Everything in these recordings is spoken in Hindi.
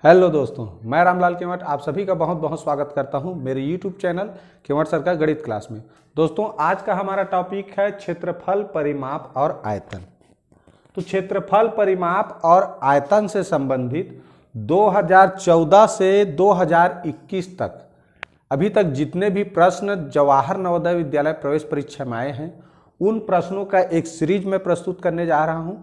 हेलो दोस्तों, मैं रामलाल केवट आप सभी का बहुत बहुत स्वागत करता हूं मेरे यूट्यूब चैनल केवट सर का गणित क्लास में। दोस्तों, आज का हमारा टॉपिक है क्षेत्रफल, परिमाप और आयतन। तो क्षेत्रफल, परिमाप और आयतन से संबंधित 2014 से 2021 तक अभी तक जितने भी प्रश्न जवाहर नवोदय विद्यालय प्रवेश परीक्षा में आए हैं उन प्रश्नों का एक सीरीज में प्रस्तुत करने जा रहा हूं।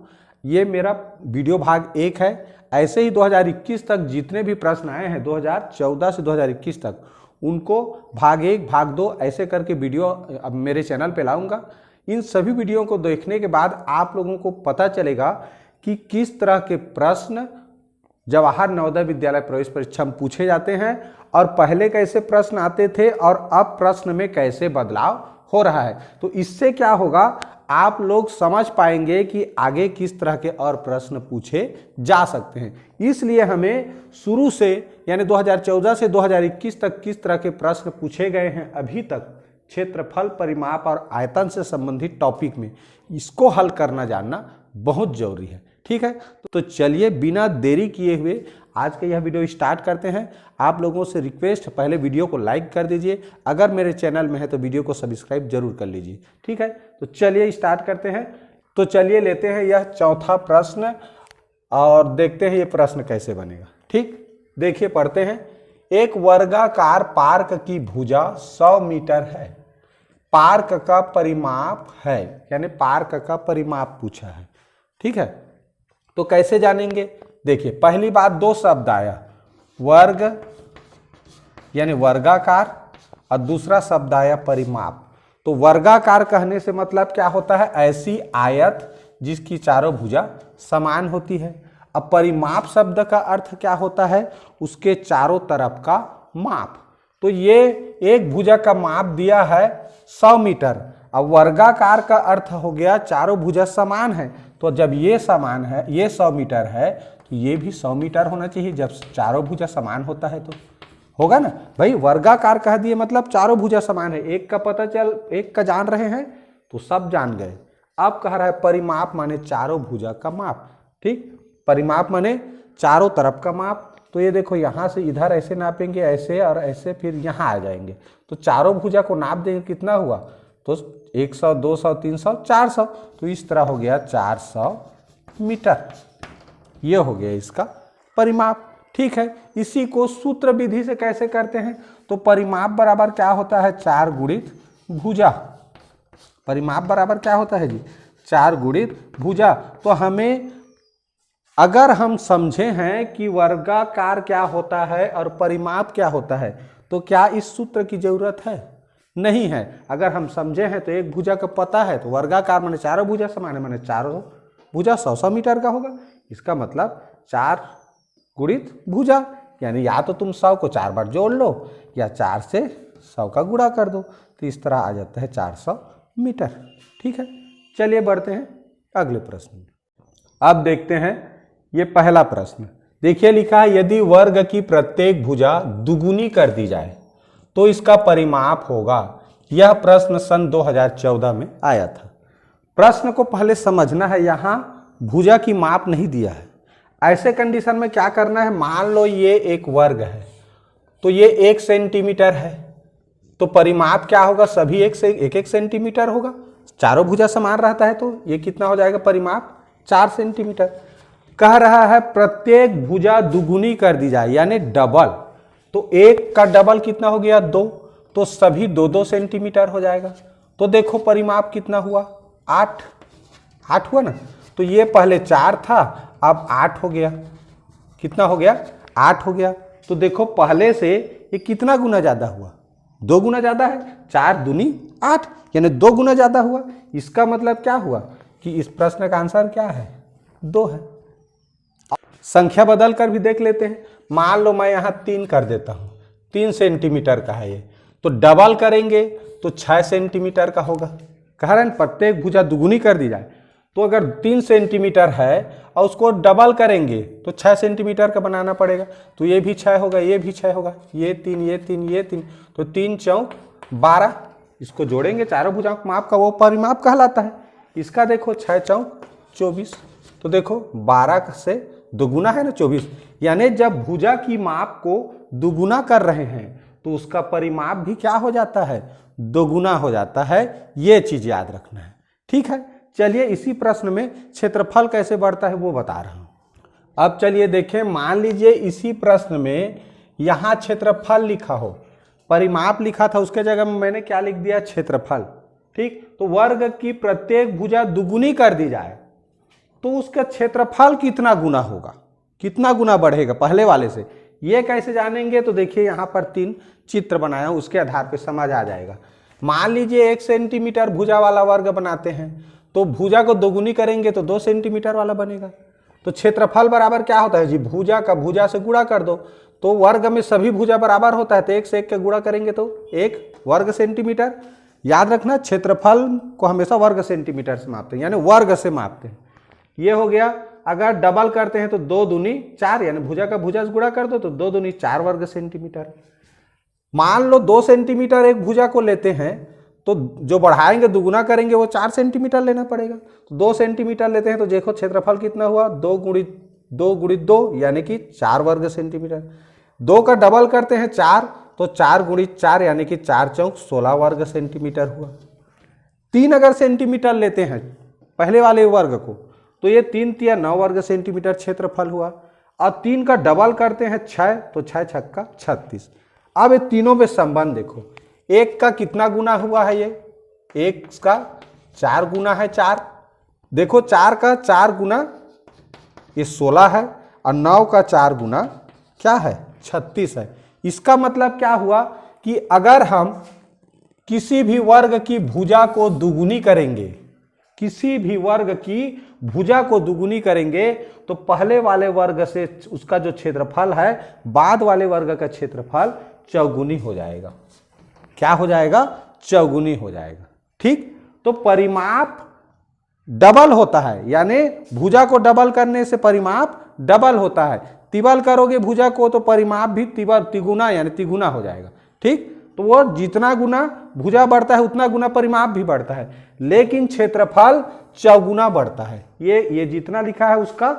ये मेरा वीडियो भाग 1 है। ऐसे ही 2021 तक जितने भी प्रश्न आए हैं 2014 से 2021 तक उनको भाग 1, भाग 2 ऐसे करके वीडियो अब मेरे चैनल पे लाऊंगा। इन सभी वीडियो को देखने के बाद आप लोगों को पता चलेगा कि किस तरह के प्रश्न जवाहर नवोदय विद्यालय प्रवेश परीक्षा में पूछे जाते हैं और पहले कैसे प्रश्न आते थे और अब प्रश्न में कैसे बदलाव हो रहा है। तो इससे क्या होगा, आप लोग समझ पाएंगे कि आगे किस तरह के और प्रश्न पूछे जा सकते हैं। इसलिए हमें शुरू से यानी 2014 से 2021 तक किस तरह के प्रश्न पूछे गए हैं अभी तक क्षेत्रफल, परिमाप और आयतन से संबंधित टॉपिक में, इसको हल करना जानना बहुत जरूरी है। ठीक है, तो चलिए बिना देरी किए हुए आज का यह वीडियो स्टार्ट करते हैं। आप लोगों से रिक्वेस्ट, पहले वीडियो को लाइक कर दीजिए, अगर मेरे चैनल में है तो वीडियो को सब्सक्राइब जरूर कर लीजिए। ठीक है, तो चलिए स्टार्ट करते हैं। तो चलिए लेते हैं यह चौथा प्रश्न और देखते हैं ये प्रश्न कैसे बनेगा। ठीक, देखिए पढ़ते हैं। एक वर्गाकार पार्क की भुजा 100 मीटर है। पार्क का परिमाप है, यानी पार्क का परिमाप पूछा है। ठीक है, तो कैसे जानेंगे? देखिए, पहली बात 2 शब्द आया, वर्ग यानी वर्गाकार, और दूसरा शब्द आया परिमाप। तो वर्गाकार कहने से मतलब क्या होता है, ऐसी आयत जिसकी चारों भुजा समान होती है। अब परिमाप शब्द का अर्थ क्या होता है, उसके चारों तरफ का माप। तो ये एक भुजा का माप दिया है 100 मीटर। अब वर्गाकार का अर्थ हो गया चारों भुजा समान है, तो जब ये समान है, ये 100 मीटर है, तो ये भी 100 मीटर होना चाहिए। जब चारों भुजा समान होता है तो होगा ना भाई। वर्गाकार कह दिए मतलब चारों भुजा समान है, एक का पता चल, एक का जान रहे हैं तो सब जान गए। अब कह रहा है परिमाप माने चारों भुजा का माप। ठीक, परिमाप माने चारों तरफ का माप। तो ये देखो, यहाँ से इधर ऐसे नापेंगे, ऐसे और ऐसे, फिर यहाँ आ जाएंगे तो चारों भुजा को नाप देंगे, कितना हुआ, तो 100, 200, 300, 400। तो इस तरह हो गया 400 मीटर। ये हो गया इसका परिमाप। ठीक है, इसी को सूत्र विधि से कैसे करते हैं, तो परिमाप बराबर क्या होता है, 4 गुणित भुजा। परिमाप बराबर क्या होता है जी, 4 गुणित भुजा। तो हमें, अगर हम समझे हैं कि वर्गाकार क्या होता है और परिमाप क्या होता है, तो क्या इस सूत्र की जरूरत है? नहीं है। अगर हम समझे हैं तो एक भुजा का पता है, तो वर्गाकार माने चारों भुजा समान है, माने चारों भुजा 100 मीटर का होगा। इसका मतलब 4 गुणित भुजा, यानी या तो तुम 100 को 4 बार जोड़ लो या 4 से 100 का गुणा कर दो, तो इस तरह आ जाता है 400 मीटर। ठीक है, चलिए बढ़ते हैं अगले प्रश्न। अब देखते हैं ये पहला प्रश्न। देखिए लिखा है, यदि वर्ग की प्रत्येक भुजा दुगुनी कर दी जाए तो इसका परिमाप होगा। यह प्रश्न सन 2014 में आया था। प्रश्न को पहले समझना है, यहाँ भुजा की माप नहीं दिया है। ऐसे कंडीशन में क्या करना है, मान लो ये एक वर्ग है तो ये 1 सेंटीमीटर है, तो परिमाप क्या होगा, सभी 1 सेंटीमीटर होगा। चारों भुजा समान रहता है तो ये कितना हो जाएगा, परिमाप 4 सेंटीमीटर। कह रहा है प्रत्येक भुजा दुगुनी कर दी जाए, यानी डबल। तो 1 का डबल कितना हो गया, 2, तो सभी 2-2 सेंटीमीटर हो जाएगा। तो देखो परिमाप कितना हुआ, 8 हुआ ना। तो ये पहले 4 था, अब 8 हो गया। कितना हो गया, 8 हो गया। तो देखो पहले से ये कितना गुना ज्यादा हुआ, 2 गुना ज्यादा है। 4 दूनी 8, यानी 2 गुना ज्यादा हुआ। इसका मतलब क्या हुआ कि इस प्रश्न का आंसर क्या है, 2 है। संख्या बदल कर भी देख लेते हैं। मान लो मैं यहाँ 3 कर देता हूँ, 3 सेंटीमीटर का है ये, तो डबल करेंगे तो 6 सेंटीमीटर का होगा। कह रहे हैं प्रत्येक भुजा दुगुनी कर दी जाए, तो अगर 3 सेंटीमीटर है और उसको डबल करेंगे तो 6 सेंटीमीटर का बनाना पड़ेगा। तो ये भी 6 होगा, ये भी 6 होगा, ये 3, ये 3, ये 3, तो 3 चौक 12। इसको जोड़ेंगे चारों भुजाओं के माप का, वो परिमाप कहलाता है। इसका देखो 6 चौक 24, तो देखो 12 से दोगुना है ना 24, यानी जब भुजा की माप को दुगुना कर रहे हैं तो उसका परिमाप भी क्या हो जाता है, दोगुना हो जाता है। ये चीज याद रखना है, ठीक है। चलिए इसी प्रश्न में क्षेत्रफल कैसे बढ़ता है वो बता रहा हूं। अब चलिए देखें, मान लीजिए इसी प्रश्न में यहां क्षेत्रफल लिखा हो, परिमाप लिखा था, उसके जगह में मैंने क्या लिख दिया, क्षेत्रफल, ठीक। तो वर्ग की प्रत्येक भुजा दुगुनी कर दी जाए तो उसका क्षेत्रफल कितना गुना होगा, कितना गुना बढ़ेगा पहले वाले से, ये कैसे जानेंगे। तो देखिए यहाँ पर 3 चित्र बनाया हूं, उसके आधार पर समझ आ जाएगा। मान लीजिए 1 सेंटीमीटर भुजा वाला वर्ग बनाते हैं, तो भुजा को दोगुनी करेंगे तो 2 सेंटीमीटर वाला बनेगा। तो क्षेत्रफल बराबर क्या होता है जी, भुजा का भुजा से गुणा कर दो, तो वर्ग में सभी भुजा बराबर होता है, तो 1 से 1 के गुणा करेंगे तो 1 वर्ग सेंटीमीटर। याद रखना क्षेत्रफल को हमेशा वर्ग सेंटीमीटर से मापते हैं, यानी वर्ग से मापते हैं। ये हो गया। अगर डबल करते हैं तो 2 दूनी 4, यानी भुजा का भुजा से गुणा कर दो तो 2 दूनी 4 वर्ग सेंटीमीटर। मान लो 2 सेंटीमीटर एक भुजा को लेते हैं तो जो बढ़ाएंगे दुगुना करेंगे वो 4 सेंटीमीटर लेना पड़ेगा। तो 2 सेंटीमीटर लेते हैं तो देखो क्षेत्रफल कितना हुआ, 2 गुणित 2 यानी कि 4 वर्ग सेंटीमीटर। 2 का डबल करते हैं 4 तो 4 गुणित 4 यानी कि 4 चौक 16 वर्ग सेंटीमीटर हुआ। 3 अगर सेंटीमीटर लेते हैं पहले वाले वर्ग को तो ये 3 तिया 9 वर्ग सेंटीमीटर क्षेत्रफल हुआ। और 3 का डबल करते हैं 6 तो 6 छक्का 36। अब ये तीनों में संबंध देखो, 1 का कितना गुना हुआ है, ये 1 का 4 गुना है 4। देखो 4 का 4 गुना ये 16 है और 9 का 4 गुना क्या है 36 है। इसका मतलब क्या हुआ कि अगर हम किसी भी वर्ग की भुजा को दुगुनी करेंगे, किसी भी वर्ग की भुजा को दुगुनी करेंगे तो पहले वाले वर्ग से उसका जो क्षेत्रफल है बाद वाले वर्ग का क्षेत्रफल चौगुनी हो जाएगा। क्या हो जाएगा, चौगुनी हो जाएगा, ठीक। तो परिमाप डबल होता है, यानी भुजा को डबल करने से परिमाप डबल होता है। तिबल करोगे भुजा को तो परिमाप भी तिगुना यानी तिगुना हो जाएगा, ठीक। तो वो जितना गुना भुजा बढ़ता है उतना गुना परिमाप भी बढ़ता है, लेकिन क्षेत्रफल चौगुना बढ़ता है। ये जितना लिखा है उसका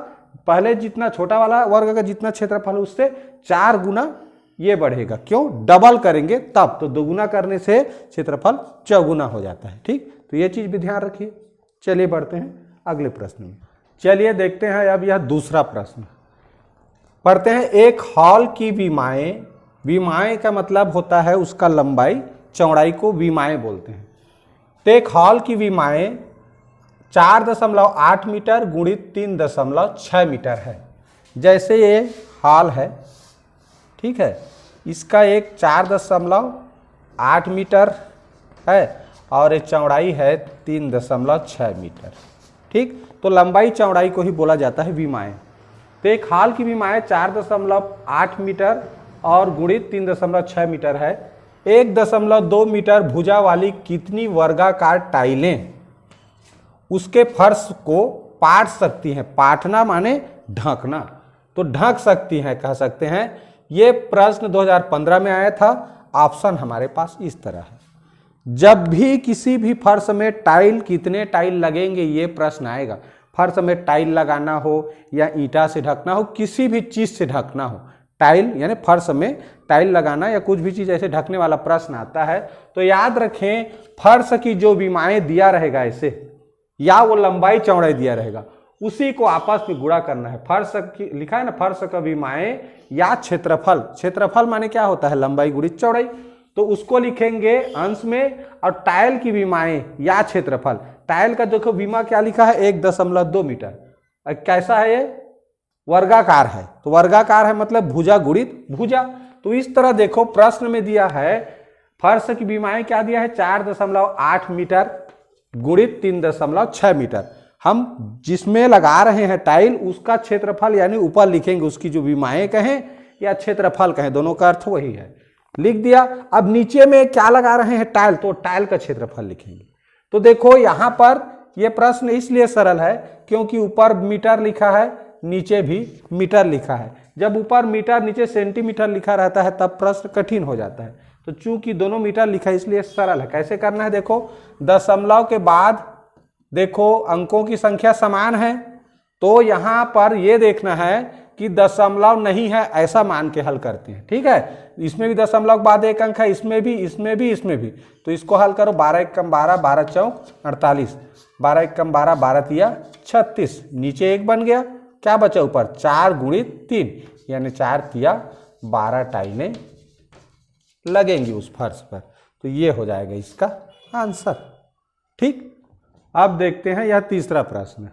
पहले जितना छोटा वाला वर्ग का जितना क्षेत्रफल उससे 4 गुना ये बढ़ेगा। क्यों, डबल करेंगे तब, तो दोगुना करने से क्षेत्रफल चौगुना हो जाता है, ठीक। तो ये चीज भी ध्यान रखिए। चलिए बढ़ते हैं अगले प्रश्न में। चलिए देखते हैं अब यह दूसरा प्रश्न पढ़ते हैं। एक हॉल की विमाएं, विमाएं का मतलब होता है उसका लंबाई, चौड़ाई को विमाएं बोलते हैं। तो एक हॉल की विमाएं 4.8 मीटर गुणित 3.6 मीटर है। जैसे ये हॉल है, ठीक है, इसका एक 4.8 मीटर है और ये चौड़ाई है 3.6 मीटर, ठीक। तो लंबाई चौड़ाई को ही बोला जाता है विमाएं। तो एक हॉल की विमाएं 4.8 मीटर और गुणित 3.6 मीटर है। 1.2 मीटर भुजा वाली कितनी वर्गाकार टाइलें उसके फर्श को पाट सकती हैं। पाटना माने ढकना, तो ढक सकती हैं कह सकते हैं। ये प्रश्न 2015 में आया था। ऑप्शन हमारे पास इस तरह है। जब भी किसी भी फर्श में टाइल, कितने टाइल लगेंगे ये प्रश्न आएगा। फर्श में टाइल लगाना हो या ईंटा से ढकना हो, किसी भी चीज से ढकना हो, टाइल यानी फर्श में टाइल लगाना या कुछ भी चीज ऐसे ढकने वाला प्रश्न आता है तो याद रखें फर्श की जो विमाएं दिया रहेगा ऐसे, या वो लंबाई चौड़ाई दिया रहेगा, उसी को आपस में गुणा करना है। फर्श की लिखा है ना, फर्श का विमाएं या क्षेत्रफल। क्षेत्रफल माने क्या होता है, लंबाई गुणित चौड़ाई, तो उसको लिखेंगे अंश में। और टाइल की विमाएं या क्षेत्रफल, टाइल का देखो विमा क्या लिखा है 1.2 मीटर। कैसा है ये, वर्गाकार है, तो वर्गाकार है मतलब भुजा गुणित भुजा। तो इस तरह देखो प्रश्न में दिया है फर्श की विमाएं क्या दिया है 4.8 मीटर गुणित 3.6 मीटर। हम जिसमें लगा रहे हैं टाइल उसका क्षेत्रफल यानी ऊपर लिखेंगे, उसकी जो विमाएं कहें या क्षेत्रफल कहें, दोनों का अर्थ वही है, लिख दिया। अब नीचे में क्या लगा रहे हैं टाइल, तो टाइल का क्षेत्रफल लिखेंगे। तो देखो यहां पर यह प्रश्न इसलिए सरल है क्योंकि ऊपर मीटर लिखा है, नीचे भी मीटर लिखा है। जब ऊपर मीटर नीचे सेंटीमीटर लिखा रहता है तब प्रश्न कठिन हो जाता है। तो चूंकि दोनों मीटर लिखा है इसलिए सरल है। कैसे करना है देखो, दशमलव के बाद देखो अंकों की संख्या समान है तो यहाँ पर ये देखना है कि दशमलव नहीं है, ऐसा मान के हल करते हैं। ठीक है, इसमें भी दशमलव के बाद एक अंक है, इसमें भी, इसमें भी, इसमें भी। तो इसको हल करो, 12 एकम 12, 12 चौक 48, 12 एकम 12, 12 तिया 36, नीचे एक बन गया, क्या बचा ऊपर 4 गुणित 3, यानी 4 तिया 12 टाइलें लगेंगी उस फर्श पर। तो ये हो जाएगा इसका आंसर। ठीक, अब देखते हैं यह तीसरा प्रश्न।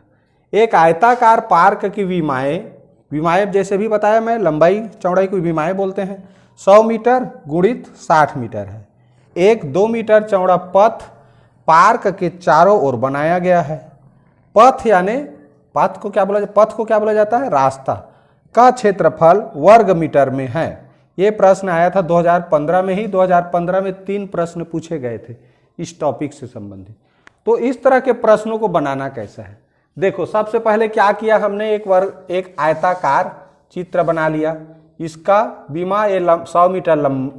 एक आयताकार पार्क की विमाएं जैसे भी बताया मैं, लंबाई चौड़ाई को विमाएं बोलते हैं, 100 मीटर गुणित 60 मीटर है। एक 2 मीटर चौड़ा पथ पार्क के चारों ओर बनाया गया है। पथ यानी पथ को क्या बोला जाता है? रास्ता। का क्षेत्रफल वर्ग मीटर में है। ये प्रश्न आया था 2015 में ही। 2015 में 3 प्रश्न पूछे गए थे इस टॉपिक से संबंधित। तो इस तरह के प्रश्नों को बनाना कैसा है, देखो सबसे पहले क्या किया हमने, एक आयताकार चित्र बना लिया। इसका विमा ये 100 मीटर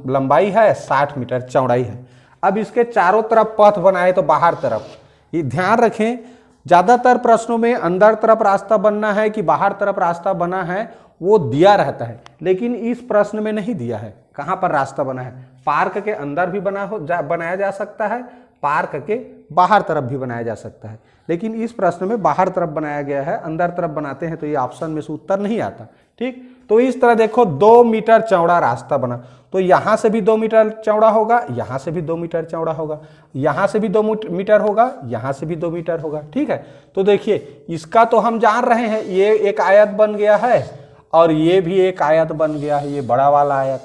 लंबाई है, 60 मीटर चौड़ाई है। अब इसके चारों तरफ पथ बनाए, तो बाहर तरफ। ये ध्यान रखें, ज़्यादातर प्रश्नों में अंदर तरफ रास्ता बनना है कि बाहर तरफ रास्ता बना है वो दिया रहता है, लेकिन इस प्रश्न में नहीं दिया है कहाँ पर रास्ता बना है। पार्क के अंदर भी बनाया जा सकता है, पार्क के बाहर तरफ भी बनाया जा सकता है, लेकिन इस प्रश्न में बाहर तरफ बनाया गया है। अंदर तरफ बनाते हैं तो ये ऑप्शन में से उत्तर नहीं आता। ठीक, तो इस तरह देखो 2 मीटर चौड़ा रास्ता बना, तो यहां से भी 2 मीटर चौड़ा होगा, यहां से भी 2 मीटर चौड़ा होगा, यहां से भी 2 मीटर होगा, यहां से भी 2 मीटर होगा। ठीक है, तो देखिए इसका तो हम जान रहे हैं, ये एक आयत बन गया है और ये भी एक आयत बन गया है, ये बड़ा वाला आयत।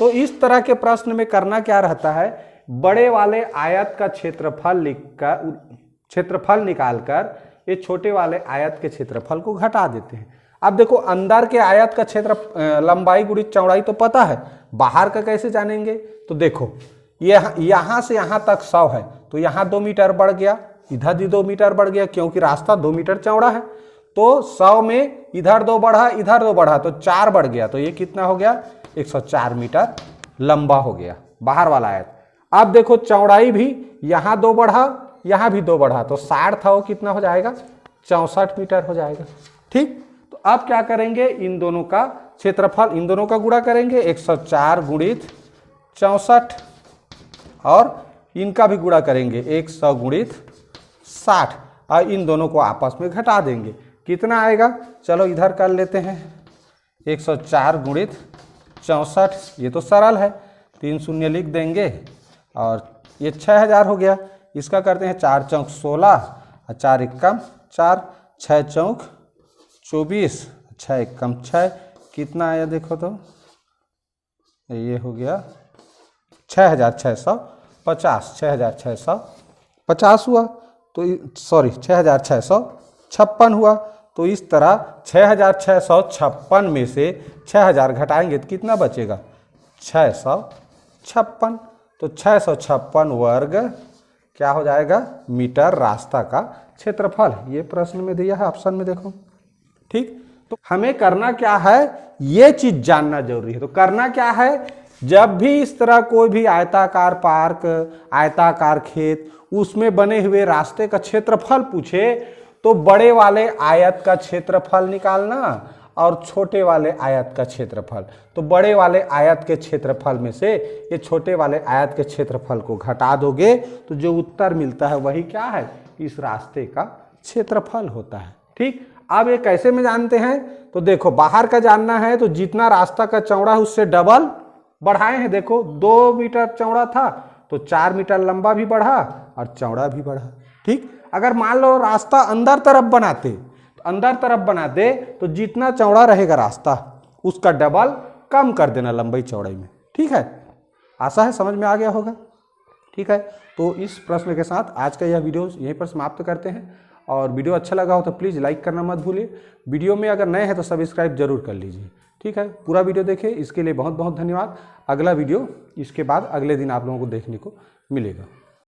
तो इस तरह के प्रश्न में करना क्या रहता है, बड़े वाले आयत का क्षेत्रफल निकालकर ये छोटे वाले आयत के क्षेत्रफल को घटा देते हैं। अब देखो अंदर के आयत का क्षेत्र लंबाई गुणित चौड़ाई तो पता है, बाहर का कैसे जानेंगे? तो देखो यहाँ से यहाँ तक 100 है, तो यहाँ 2 मीटर बढ़ गया, इधर भी 2 मीटर बढ़ गया, क्योंकि रास्ता 2 मीटर चौड़ा है। तो 100 में इधर 2 बढ़ा, इधर 2 बढ़ा, तो 4 बढ़ गया, तो ये कितना हो गया? 104 मीटर लंबा हो गया बाहर वाला आयत। अब देखो चौड़ाई भी, यहाँ 2 बढ़ा, यहाँ भी 2 बढ़ा, तो 60 था, वो कितना हो जाएगा? 64 मीटर हो जाएगा। ठीक, तो अब क्या करेंगे, इन दोनों का क्षेत्रफल, इन दोनों का गुणा करेंगे, 104 गुणित 64, और इनका भी गुणा करेंगे 100 गुणित 60, और इन दोनों को आपस में घटा देंगे। कितना आएगा? चलो इधर कर लेते हैं, 104 गुणित 64, ये तो सरल है, 3 शून्य लिख देंगे, और ये 6000 हो गया। इसका करते हैं 4 चौक 16, और 4 एकम 4, 6 चौक 24, 6 एकम 6, कितना आया देखो तो, ये हो गया 6650, 6650 हुआ, तो सॉरी 6656 हुआ। तो इस तरह 6656 में से 6000 घटाएंगे तो कितना बचेगा? 656। तो 656 वर्ग क्या हो जाएगा? मीटर रास्ता का क्षेत्रफल। ये प्रश्न में दिया है ऑप्शन में, देखो। ठीक, तो हमें करना क्या है, ये चीज जानना जरूरी है। तो करना क्या है, जब भी इस तरह कोई भी आयताकार पार्क, आयताकार खेत, उसमें बने हुए रास्ते का क्षेत्रफल पूछे, तो बड़े वाले आयत का क्षेत्रफल निकालना और छोटे वाले आयत का क्षेत्रफल। तो बड़े वाले आयत के क्षेत्रफल में से ये छोटे वाले आयत के क्षेत्रफल को घटा दोगे, तो जो उत्तर मिलता है वही क्या है? इस रास्ते का क्षेत्रफल होता है। ठीक, अब ये कैसे में जानते हैं? तो देखो बाहर का जानना है, तो जितना रास्ता का चौड़ा है उससे डबल बढ़ाए हैं। देखो 2 मीटर चौड़ा था, तो 4 मीटर लंबा भी बढ़ा और चौड़ा भी बढ़ा। ठीक, अगर मान लो रास्ता अंदर तरफ बनाते, तो अंदर तरफ बना दे, तो जितना चौड़ा रहेगा रास्ता उसका डबल कम कर देना लंबाई चौड़ाई में। ठीक है, आशा है समझ में आ गया होगा। ठीक है, तो इस प्रश्न के साथ आज का यह वीडियो यहीं पर समाप्त करते हैं। और वीडियो अच्छा लगा हो तो प्लीज़ लाइक करना मत भूलिए। वीडियो में अगर नए हैं तो सब्सक्राइब जरूर कर लीजिए। ठीक है, पूरा वीडियो देखें, इसके लिए बहुत बहुत धन्यवाद। अगला वीडियो इसके बाद अगले दिन आप लोगों को देखने को मिलेगा।